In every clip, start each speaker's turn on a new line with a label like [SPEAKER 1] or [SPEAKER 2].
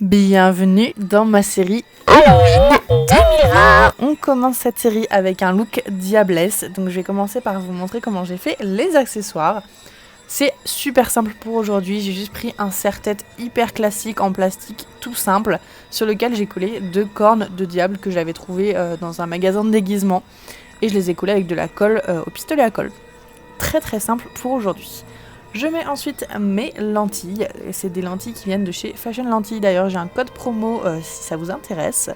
[SPEAKER 1] Bienvenue dans ma série Halloween d'Emira. On commence cette série avec un look Diablesse, donc je vais commencer par vous montrer comment j'ai fait les accessoires. C'est super simple pour aujourd'hui, j'ai juste pris un serre-tête hyper classique en plastique tout simple sur lequel j'ai collé 2 cornes de diable que j'avais trouvées dans un magasin de déguisement et je les ai collées avec de la colle au pistolet à colle. Très très simple pour aujourd'hui. Je mets ensuite mes lentilles, c'est des lentilles qui viennent de chez Fashion Lentilles, d'ailleurs j'ai un code promo si ça vous intéresse.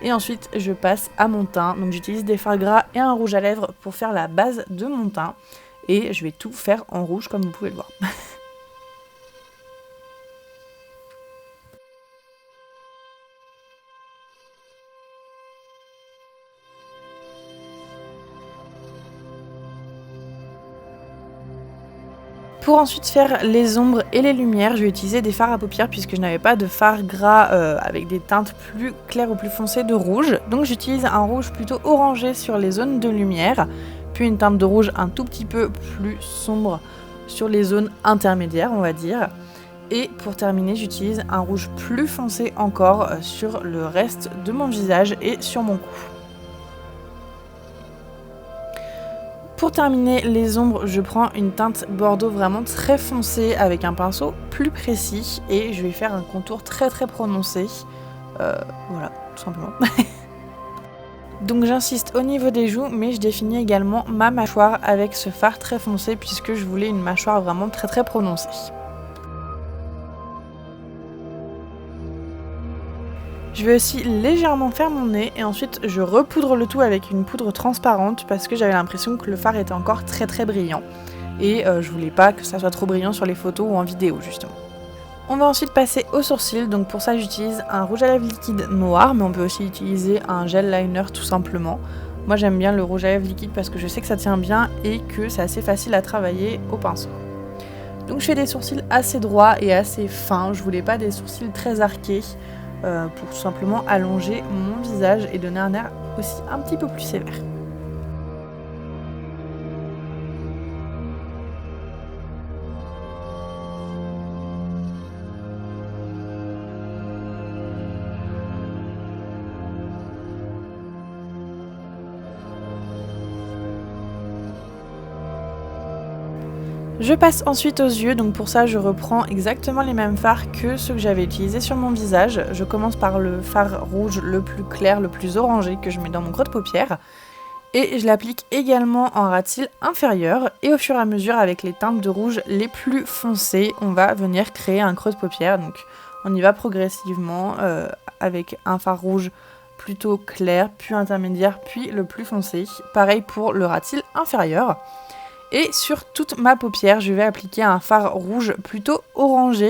[SPEAKER 1] Et ensuite je passe à mon teint, donc j'utilise des fards gras et un rouge à lèvres pour faire la base de mon teint. Et je vais tout faire en rouge comme vous pouvez le voir. Pour ensuite faire les ombres et les lumières, je vais utiliser des fards à paupières puisque je n'avais pas de fard gras avec des teintes plus claires ou plus foncées de rouge. Donc j'utilise un rouge plutôt orangé sur les zones de lumière, puis une teinte de rouge un tout petit peu plus sombre sur les zones intermédiaires, on va dire. Et pour terminer, j'utilise un rouge plus foncé encore sur le reste de mon visage et sur mon cou. Pour terminer les ombres, je prends une teinte bordeaux vraiment très foncée avec un pinceau plus précis et je vais faire un contour très très prononcé. Voilà, tout simplement. Donc j'insiste au niveau des joues, mais je définis également ma mâchoire avec ce fard très foncé puisque je voulais une mâchoire vraiment très très prononcée. Je vais aussi légèrement faire mon nez et ensuite je repoudre le tout avec une poudre transparente parce que j'avais l'impression que le fard était encore très très brillant. Et je voulais pas que ça soit trop brillant sur les photos ou en vidéo justement. On va ensuite passer aux sourcils, donc pour ça j'utilise un rouge à lèvres liquide noir, mais on peut aussi utiliser un gel liner tout simplement. Moi j'aime bien le rouge à lèvres liquide parce que je sais que ça tient bien et que c'est assez facile à travailler au pinceau. Donc je fais des sourcils assez droits et assez fins, je voulais pas des sourcils très arqués. Pour tout simplement allonger mon visage et donner un air aussi un petit peu plus sévère. Je passe ensuite aux yeux, donc pour ça je reprends exactement les mêmes fards que ceux que j'avais utilisés sur mon visage. Je commence par le fard rouge le plus clair, le plus orangé que je mets dans mon creux de paupière. Et je l'applique également en ras de cils inférieur. Et au fur et à mesure, avec les teintes de rouge les plus foncées, on va venir créer un creux de paupière. Donc on y va progressivement avec un fard rouge plutôt clair, puis intermédiaire, puis le plus foncé. Pareil pour le ras de cils inférieur. Et sur toute ma paupière, je vais appliquer un fard rouge plutôt orangé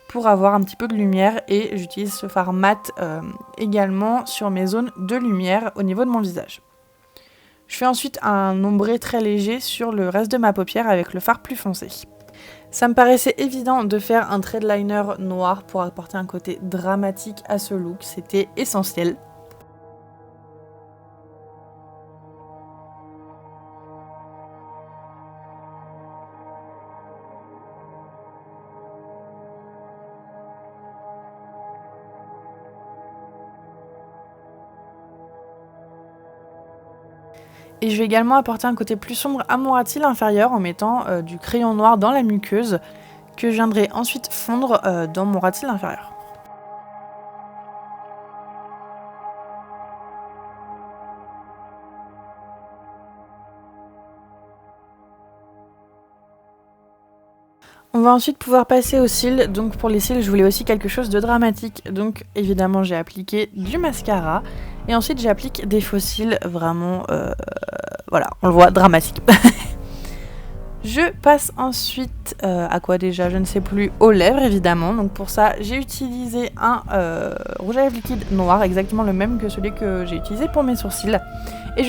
[SPEAKER 1] pour avoir un petit peu de lumière et j'utilise ce fard mat également sur mes zones de lumière au niveau de mon visage. Je fais ensuite un ombré très léger sur le reste de ma paupière avec le fard plus foncé. Ça me paraissait évident de faire un trait de liner noir pour apporter un côté dramatique à ce look, c'était essentiel. Et je vais également apporter un côté plus sombre à mon ras de cils inférieur en mettant du crayon noir dans la muqueuse que je viendrai ensuite fondre dans mon ras de cils inférieur. On va ensuite pouvoir passer aux cils, donc pour les cils je voulais aussi quelque chose de dramatique, donc évidemment j'ai appliqué du mascara et ensuite j'applique des faux cils vraiment, voilà, on le voit, dramatique. Je passe ensuite à quoi déjà, je ne sais plus, aux lèvres évidemment, donc pour ça j'ai utilisé un rouge à lèvres liquide noir, exactement le même que celui que j'ai utilisé pour mes sourcils, et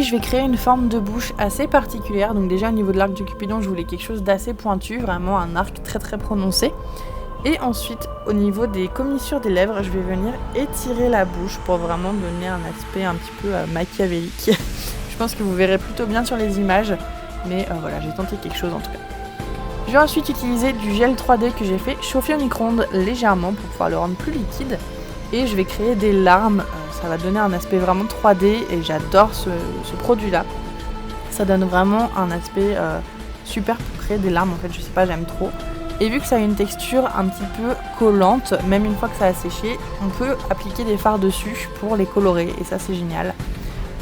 [SPEAKER 1] je vais créer une forme de bouche assez particulière. Donc déjà au niveau de l'arc du Cupidon, je voulais quelque chose d'assez pointu, vraiment un arc très très prononcé. Et ensuite, au niveau des commissures des lèvres, je vais venir étirer la bouche pour vraiment donner un aspect un petit peu machiavélique. Je pense que vous verrez plutôt bien sur les images, mais voilà, j'ai tenté quelque chose en tout cas. Je vais ensuite utiliser du gel 3D que j'ai fait chauffer au micro-ondes légèrement pour pouvoir le rendre plus liquide. Et je vais créer des larmes, ça va donner un aspect vraiment 3D et j'adore ce produit-là. Ça donne vraiment un aspect super pour créer des larmes en fait, je sais pas, j'aime trop. Et vu que ça a une texture un petit peu collante, même une fois que ça a séché, on peut appliquer des fards dessus pour les colorer et ça c'est génial.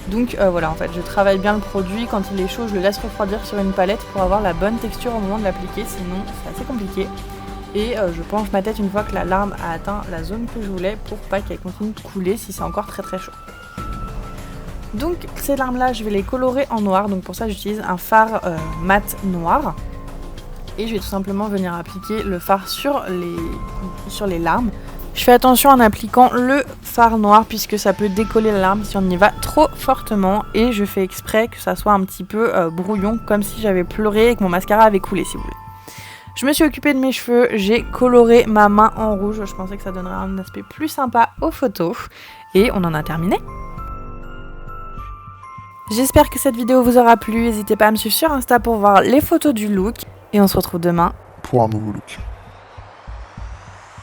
[SPEAKER 1] Donc voilà, en fait, je travaille bien le produit, quand il est chaud, je le laisse refroidir sur une palette pour avoir la bonne texture au moment de l'appliquer, sinon c'est assez compliqué. Et je penche ma tête une fois que la larme a atteint la zone que je voulais pour pas qu'elle continue de couler si c'est encore très chaud. Donc ces larmes là je vais les colorer en noir, donc pour ça j'utilise un fard mat noir. Et je vais tout simplement venir appliquer le fard sur les larmes. Je fais attention en appliquant le fard noir puisque ça peut décoller la larme si on y va trop fortement. Et je fais exprès que ça soit un petit peu brouillon, comme si j'avais pleuré et que mon mascara avait coulé si vous voulez. Je me suis occupée de mes cheveux, j'ai coloré ma main en rouge, je pensais que ça donnerait un aspect plus sympa aux photos. Et on en a terminé. J'espère que cette vidéo vous aura plu, n'hésitez pas à me suivre sur Insta pour voir les photos du look. Et on se retrouve demain
[SPEAKER 2] pour un nouveau look.